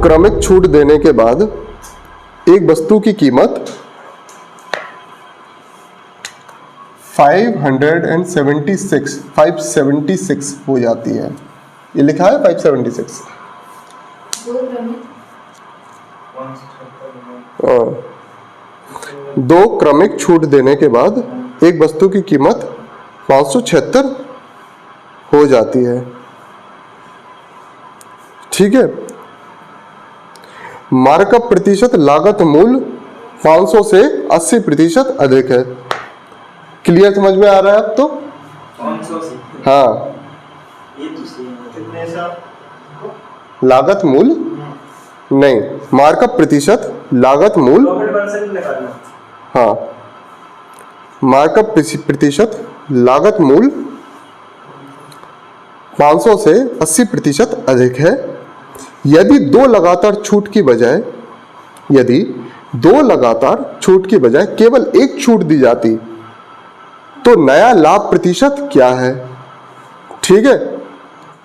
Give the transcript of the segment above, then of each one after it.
क्रमिक छूट देने के बाद एक वस्तु की कीमत 576 हो जाती है। ये लिखा है 576। दो क्रमिक छूट देने के बाद एक वस्तु की कीमत 576 हो जाती है। ठीक है। मार्कअप प्रतिशत लागत मूल्य 500 से 80% अधिक है। क्लियर समझ में आ रहा है अब तो? 500 से? हाँ। ये तो सही है। कितने साल? लागत मूल्य नहीं, मार्कअप प्रतिशत लागत मूल्य। प्रॉफिट परसेंट निकालना। हाँ, मार्कअप प्रतिशत लागत मूल्य 500 से 80% अधिक है। यदि दो लगातार छूट की बजाय केवल एक छूट दी जाती तो नया लाभ प्रतिशत क्या है? ठीक है।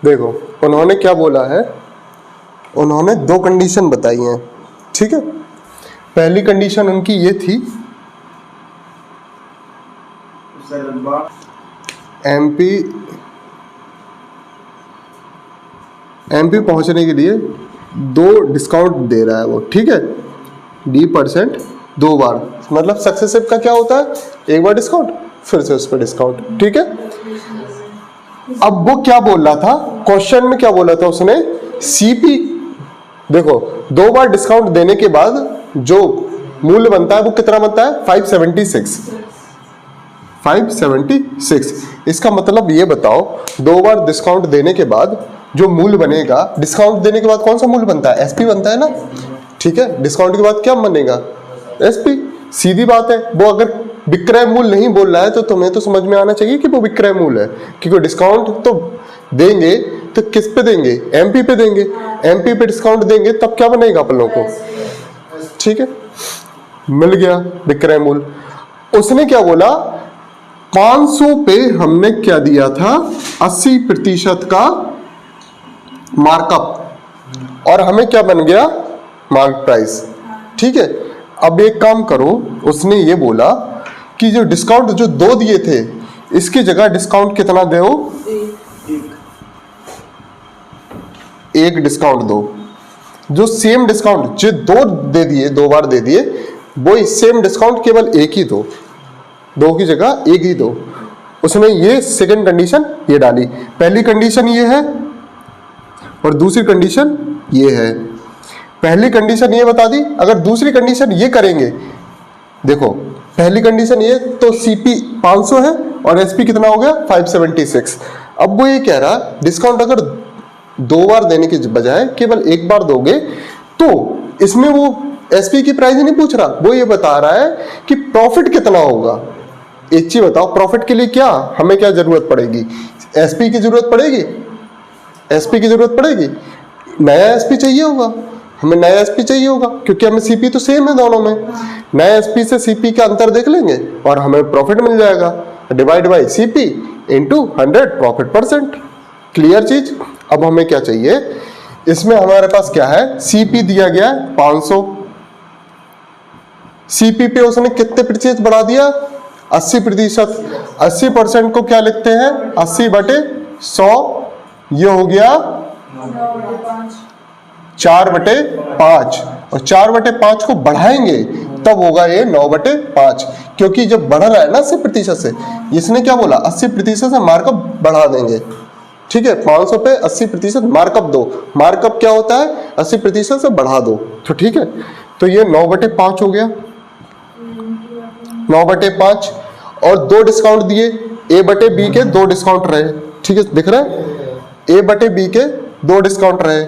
देखो उन्होंने क्या बोला है, उन्होंने दो कंडीशन बताई हैं। ठीक है। पहली कंडीशन उनकी ये थी, एमपी पहुंचने के लिए 2 डिस्काउंट दे रहा है वो। ठीक है। D% 2 बार, मतलब सक्सेसिव का क्या होता है, एक बार डिस्काउंट फिर से उस पर डिस्काउंट। ठीक है। अब वो क्या बोल रहा था, क्वेश्चन में क्या बोला था उसने, सीपी देखो 2 बार डिस्काउंट देने के बाद जो मूल्य बनता है वो कितना बनता है, 576। इसका मतलब ये बताओ, 2 बार डिस्काउंट देने के बाद जो मूल्य बनेगा, डिस्काउंट देने के बाद कौन सा मूल्य बनता है, एसपी बनता है ना। ठीक है। डिस्काउंट के बाद क्या बनेगा, एसपी। सीधी बात है। वो अगर विक्रय मूल्य नहीं बोल रहा है तो तुम्हें तो समझ में आना चाहिए कि वो विक्रय मूल्य है, क्योंकि डिस्काउंट तो देंगे तो किस पे देंगे, एमपी पे देंगे। एमपी पे डिस्काउंट देंगे तब क्या बनेगा अपन लोगों को। ठीक है। मिल गया विक्रय मूल्य। उसने क्या बोला, 500 पे हमने क्या दिया था, 80% का मार्कअप, और हमें क्या बन गया, मार्क प्राइस। ठीक है। अब एक काम करो, उसने ये बोला कि जो डिस्काउंट जो 2 दिए थे, इसकी जगह डिस्काउंट कितना दो, एक डिस्काउंट दो। जो सेम डिस्काउंट जो 2 दे दिए, 2 बार दे दिए, वो सेम डिस्काउंट केवल एक ही दो, 2 की जगह एक ही दो। उसने ये सेकंड कंडीशन ये डाली। पहली कंडीशन ये है और दूसरी कंडीशन ये है। पहली कंडीशन ये बता दी। अगर दूसरी कंडीशन ये करेंगे, देखो पहली कंडीशन ये, तो सीपी 500 है और एसपी कितना हो गया, 576। अब वो ये कह रहा, डिस्काउंट अगर 2 बार देने के बजाय केवल एक बार दोगे तो इसमें वो एसपी की प्राइस नहीं पूछ रहा, वो ये बता रहा है कि प्रॉफिट कितना होगा। एक चीज बताओ, प्रॉफिट के लिए क्या हमें क्या जरूरत पड़ेगी, एसपी की जरूरत पड़ेगी, एसपी की जरूरत पड़ेगी, नया एसपी चाहिए होगा, हमें नया एसपी चाहिए होगा, क्योंकि हमें सीपी तो सेम है दोनों में। नया एसपी से सीपी का अंतर देख लेंगे और हमें प्रॉफिट मिल जाएगा, divide by CP into 100 profit %। Clear चीज। अब हमें क्या चाहिए, इसमें हमारे पास क्या है, सीपी दिया गया 500, सीपी पे उसने कितने प्रतिशत बढ़ा दिया, 80%। 80% को क्या लिखते हैं, 80/100, ये हो गया 4/5, और 4/5 को बढ़ाएंगे तब होगा ये 9/5, क्योंकि जब बढ़ रहा है ना 80% से, इसने क्या बोला, 80% से मार्कअप बढ़ा देंगे। ठीक है। 500 पे 80% मार्कअप दो, मार्कअप क्या होता है, 80% से बढ़ा दो, तो ठीक है। तो ये 9/5 हो गया, 9/5, और 2 डिस्काउंट दिए, A/B के 2 डिस्काउंट रहे। ठीक है, दिख रहा है, A/B के 2 डिस्काउंट रहे।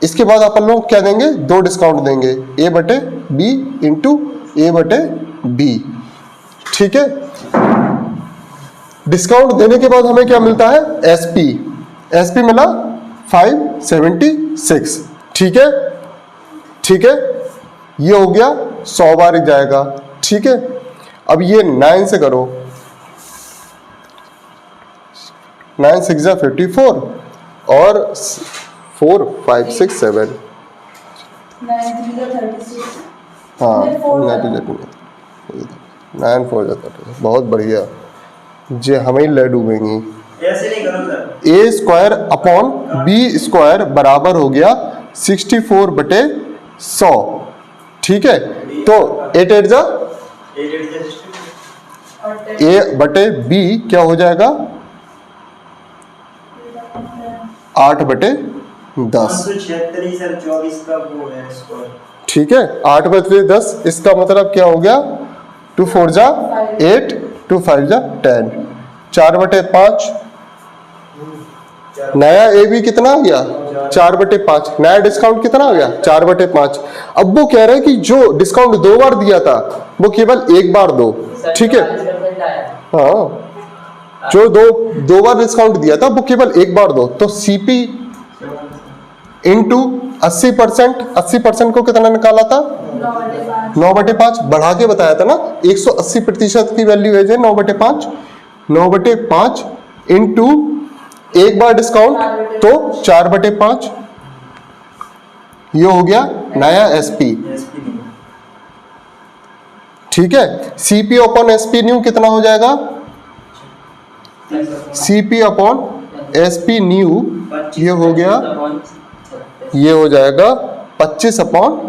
इसके बाद अपन लोग क्या देंगे, 2 डिस्काउंट देंगे, A/B इंटू A/B। ठीक है। डिस्काउंट देने के बाद हमें क्या मिलता है, एसपी। एसपी मिला 576। ठीक है। ठीक है। ये हो गया 100 बार जाएगा। ठीक है। अब ये 9 से करो, 9 6 54 और 4 5 6 7, हाँ 9 4 जाता है, बहुत बढ़िया जे हमें ले डूबेंगी। ऐसे नहीं करो सर। ए स्क्वायर अपॉन बी स्क्वायर बराबर हो गया 64/100, ठीक है। तो 8 8 जा 8 ए बटे बी क्या हो जाएगा 8/10, 576 सर 24 का वो है स्क्वायर। ठीक है। 8/10 इसका मतलब क्या हो गया 2 4 जा 8 2 5 जा 10, 4/5 नया ए बी कितना आ गया 4/5, नया डिस्काउंट कितना आ गया 4/5। अब वो कह रहे हैं कि जो डिस्काउंट 2 बार दिया था वो केवल 1 बार दो, ठीक है। हाँ जो दो बार डिस्काउंट दिया था वो केवल 1 बार दो, तो सीपी इंटू 80% को कितना निकाला था 9/5 बढ़ा के बताया था ना, 180% की वैल्यू है 9/5 इंटू 1 बार डिस्काउंट तो 4/5, ये हो गया नया एसपी, ठीक है। सीपी अपॉन एसपी न्यू कितना हो जाएगा सीपी अपॉन एसपी न्यू ये हो गया, ये हो जाएगा 25/,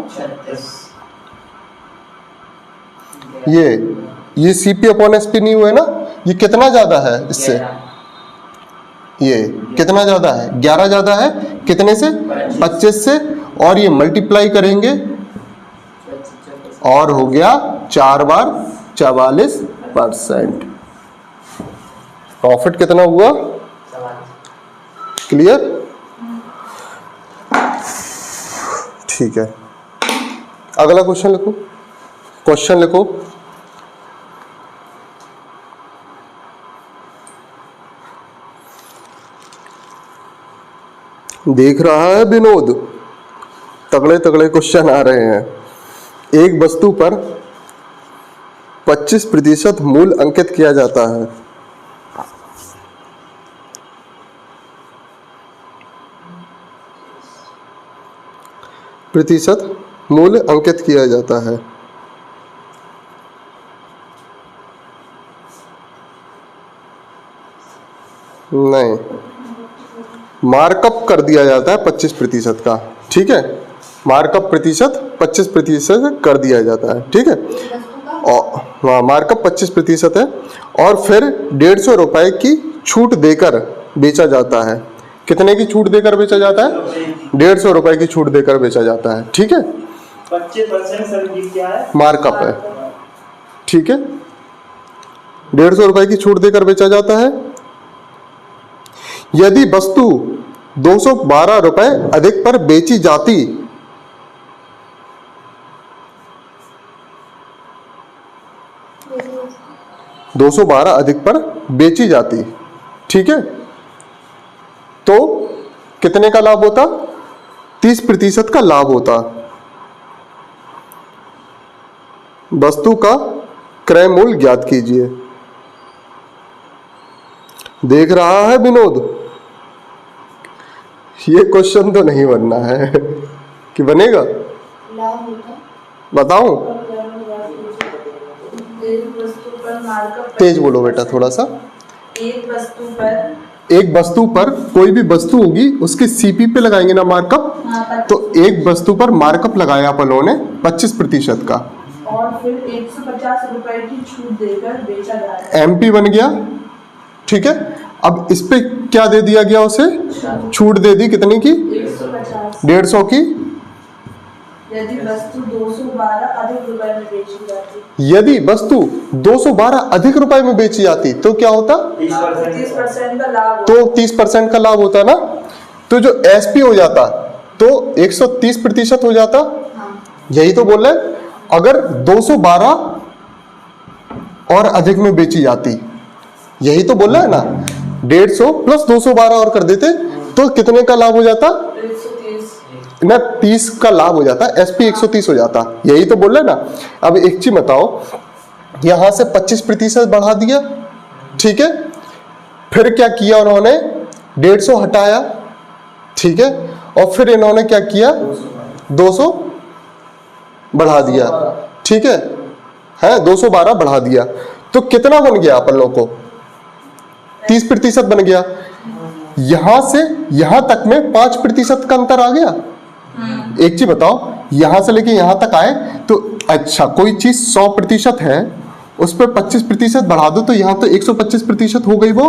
ये सीपी अपॉन एसपी न्यू है ना, ये कितना ज्यादा है इससे, ये कितना ज्यादा है 11 ज्यादा है, कितने से 25 से, और ये मल्टीप्लाई करेंगे और हो गया 4 बार 44%। प्रॉफिट कितना हुआ क्लियर, ठीक है। अगला क्वेश्चन लिखो, देख रहा है विनोद, तगड़े क्वेश्चन आ रहे हैं। एक वस्तु पर 25% मूल्य अंकित किया जाता है, प्रतिशत मूल्य अंकित किया जाता है, नहीं मार्कअप कर दिया जाता है 25% का, ठीक है। मार्कअप प्रतिशत 25% कर दिया जाता है, ठीक है। और मार्कअप 25% है और फिर 150 रुपए की छूट देकर बेचा जाता है। कितने की छूट देकर बेचा जाता है 150 रुपए की छूट देकर बेचा जाता है, ठीक है। 25% सर ये क्या है मार्कअप है, ठीक है। 150 रुपए की छूट देकर बेचा जाता है। यदि वस्तु 212 रुपए अधिक पर बेची जाती, अधिक पर बेची जाती, ठीक है, तो कितने का लाभ होता 30% का लाभ होता। वस्तु का क्रय मूल्य ज्ञात कीजिए। देख रहा है विनोद, ये क्वेश्चन तो नहीं बनना है कि बनेगा, बताऊं तेज बोलो बेटा थोड़ा सा। एक वस्तु पर कोई भी वस्तु होगी उसकी सीपी पे लगाएंगे ना मार्कअप, तो एक वस्तु पर मार्कअप लगाया अपन लोगों ने 25% का और फिर 150 रुपए की छूट देकर बेचा जा रहा है, एमपी बन गया, ठीक है। अब इस पे क्या दे दिया गया, उसे छूट दे दी कितनी की 150 की। यदि वस्तु 212 अधिक रुपए में बेची जाती, यदि वस्तु 212 अधिक रुपए में बेची जाती तो क्या होता 30% का लाभ, तो 30% का लाभ होता ना, तो जो एसपी हो जाता तो 130% हो जाता। यही तो बोल रहे, अगर 212 और अधिक में बेची जाती, यही तो बोल रहा है ना, 150 प्लस 212 और कर देते तो कितने का लाभ हो जाता 130 ना, 30 का लाभ हो जाता, एसपी 130 हो जाता। यही तो बोल रहे ना। अब एक चीज बताओ, यहां से 25% बढ़ा दिया, ठीक है, फिर क्या किया उन्होंने 150 हटाया, ठीक है, और फिर इन्होंने क्या किया 200 बढ़ा दिया, ठीक है 212 बढ़ा दिया, तो कितना बन गया अपन लोग को 30% बन गया। यहां से यहां तक में 5% का अंतर आ गया। एक चीज बताओ, यहां से लेके यहां तक आए तो अच्छा, कोई चीज 100% है, उस पर 25% बढ़ा दो तो यहां तो 125% हो गई वो,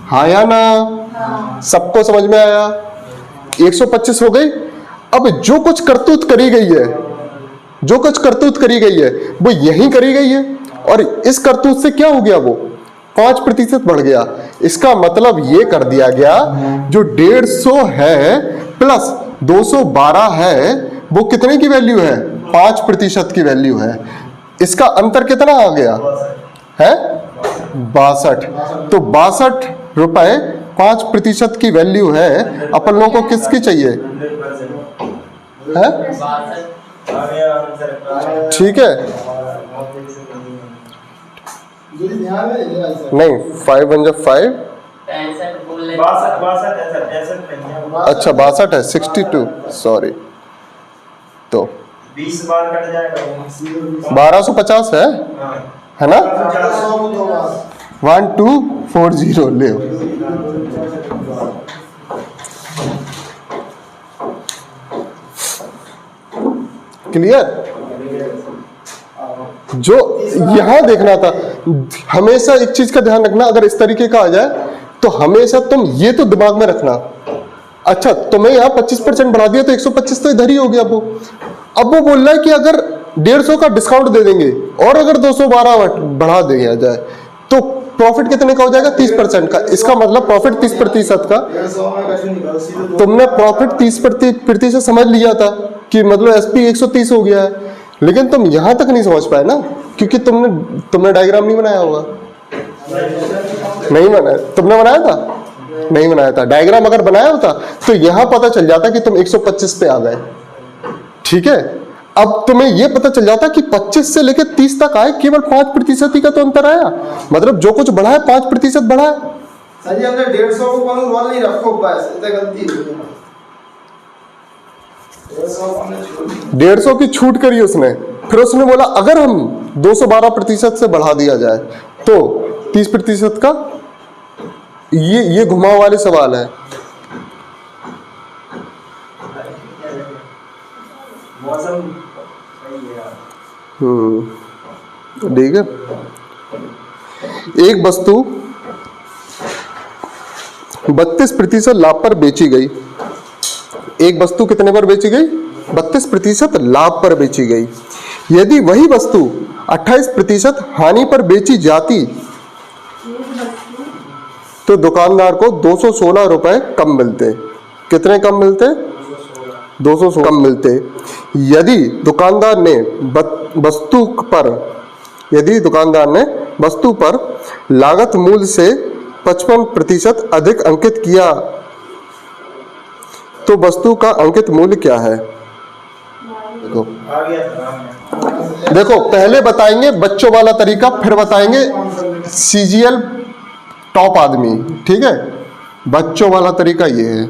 हाँ या ना? सबको समझ में आया? 125 हो गई। अब जो कुछ करतूत करी गई है, जो कुछ करतूत करी गई है वो यही करी गई है, और इस करतूत से क्या हो गया, वो 5% बढ़ गया। इसका मतलब ये कर दिया गया, जो 150 है प्लस 212 है, वो कितने की वैल्यू है? 5% की वैल्यू है। इसका अंतर कितना आ गया है? 62। तो 62 रुपए 5% की वैल्यू है। अपन लोगों को किसकी चाहिए 100% है? आ गया आंसर। ठीक है, नहीं 5 1 5, 62 है सर, 63 नहीं है। अच्छा 62 है, 62 सॉरी, तो 20 बार कट जाएगा। 1250 है, हाँ। है ना? 50। 1240 ले। क्लियर? जो यहां देखना था, हमेशा एक चीज का ध्यान रखना, अगर इस तरीके का आ जाए तो हमेशा तुम ये तो दिमाग में रखना, अच्छा तुम्हें यहाँ 25% बढ़ा दिया तो 125 तो इधर ही हो गया वो। अब वो बोल रहा है कि अगर 150 का डिस्काउंट दे देंगे और अगर 212 बढ़ा दिया जाए तो प्रॉफिट कितने का हो जाएगा? 30% का। इसका मतलब प्रॉफिट 30% का। तुमने प्रॉफिट 30% समझ लिया था कि मतलब एसपी 130 हो गया है, लेकिन तुम यहां तक नहीं समझ पाए ना, क्योंकि तुमने डायग्राम नहीं बनाया होगा। नहीं बनाया? तुमने बनाया था? नहीं बनाया था। डायग्राम अगर बनाया होता तो यहां पता चल जाता कि तुम 125 पे आ गए, ठीक है? अब तुम्हें यह पता चल जाता कि 25 से लेकर 30 तक आए, केवल 5% ही का तो अंतर आया, मतलब जो कुछ बढ़ा है 5% बढ़ा है। सर जी हमने 150 को कौन बोल नहीं रखो, बस इतना गलती हो गई। 150 की छूट करी उसने, फिर उसने बोला अगर हम 212% से बढ़ा दिया जाए तो 30% का। ये घुमाव वाले सवाल है। मौसम सही है यार। ठीक है। एक वस्तु 32% लाभ पर बेची गई। एक वस्तु कितने पर बेची गई? 32% लाभ पर बेची गई। यदि वही वस्तु 28% हानि पर बेची जाती तो दुकानदार को 216 रुपए कम मिलते। कितने कम मिलते? 216 कम मिलते। यदि दुकानदार ने वस्तु पर लागत मूल्य से 55% अधिक अंकित किया तो वस्तु का अंकित मूल्य क्या है? देखो आ गया सर, आ गया। देखो, पहले बताएंगे बच्चों वाला तरीका, फिर बताएंगे सीजीएल टॉप आदमी, ठीक है? बच्चों वाला तरीका ये है,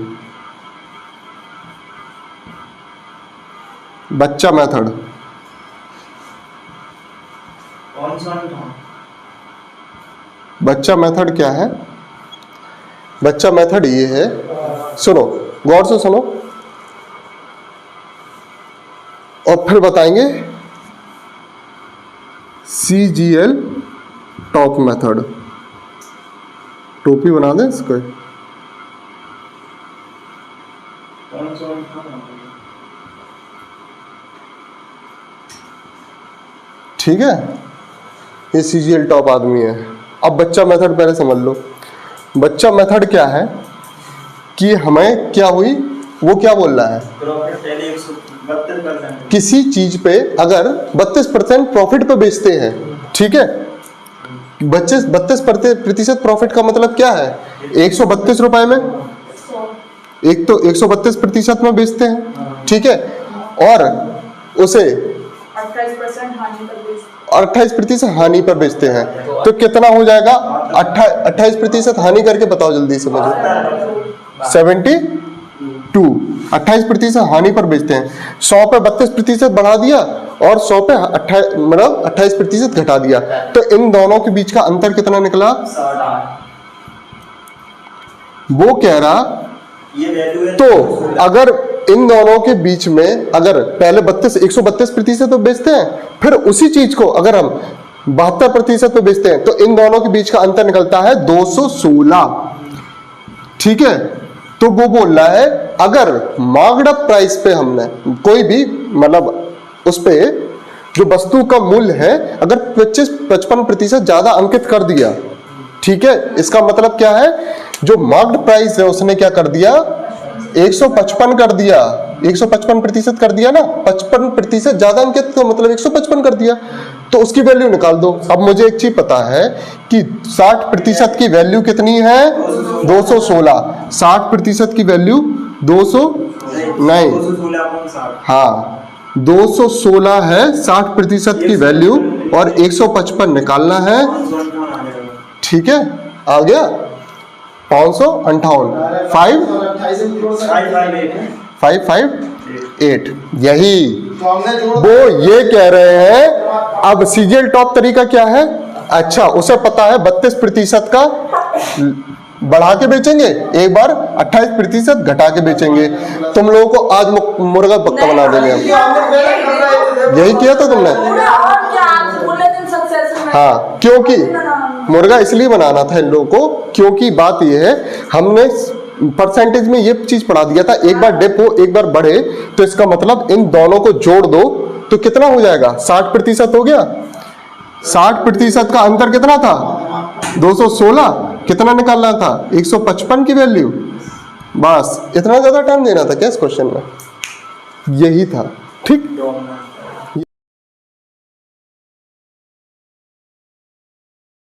बच्चा मेथड। कौन सा था? बच्चा मेथड क्या है? बच्चा मेथड ये है, सुनो गौर से सुनो और फिर बताएंगे सीजीएल टॉप मेथड। टोपी बना दें इसको। कौन सा था? ठीक है, ये सीजीएल टॉप आदमी है। अब बच्चा मेथड पहले समझ लो। बच्चा मेथड क्या है कि हमें क्या हुई, वो क्या बोल रहा है, प्रॉफिट पहले 132%। किसी चीज पे अगर 32% प्रॉफिट पे बेचते हैं, ठीक है? 32% प्रॉफिट का मतलब क्या है? 132 रुपए में, एक तो 132% में बेचते हैं, ठीक है? और उसे 28% हानि पर बेचते। 28% हानि पर बेचते हैं, तो कितना हो जाएगा? 28% हानि करके बताओ जल्दी से मुझे। 72 टू 28% हानि पर बेचते हैं। 100 पे 32% बढ़ा दिया और 100 पे 28% घटा दिया, तो इन दोनों के बीच का अंतर कितना निकला? 60। वो कह रहा ये वैल्यू है। तो अगर इन दोनों के बीच में अगर पहले 132% पे बेचते हैं, फिर उसी चीज को अगर हम 72% पे बेचते हैं, तो इन दोनों के बीच का अंतर निकलता है 216। ठीक है, तो वो बोल रहा है अगर मार्क्ड अप प्राइस पे हमने कोई भी उस पे जो वस्तु का मूल्य है अगर 55% ज्यादा अंकित कर दिया, ठीक है, इसका मतलब क्या है, जो मार्क्ड प्राइस है उसने क्या कर दिया, 155 कर दिया, 155% कर दिया ना, 55% ज्यादा अंकित तो मतलब 155 कर दिया, तो उसकी वैल्यू निकाल दो। अब मुझे एक चीज पता है कि 60% की वैल्यू कितनी है, 216। 60% की वैल्यू 200 नहीं, 216 हाँ 216 है 60% की वैल्यू, और 155 निकालना है। 558 आ जाएगा। ठीक है, आ गया 558 558 यही तो हमने जोड़ वो ये कह रहे हैं। अब सीजीएल टॉप तरीका क्या है, अच्छा उसे पता है 32% का बढ़ा के बेचेंगे, एक बार 28% घटा के बेचेंगे। तुम लोगों को आज मुर्गा पक्का बना देंगे हम। यही किया था तुमने? पूरा और क्या आप बोल रहे थे सक्सेस में? हाँ, क्योंकि मुर्गा इसलिए बनाना था इन लोगों को, क्योंकि बात यह है हमने परसेंटेज में ये चीज पढ़ा दिया था, एक बार डिप हो एक बार बढ़े, तो इसका मतलब इन दोनों को जोड़ दो तो कितना हो जाएगा, 60% हो गया। 60% का अंतर कितना था, 216। कितना निकालना था, 155 की वैल्यू। बस इतना ज्यादा टाइम देना था क्या इस क्वेश्चन में, यही था। ठीक।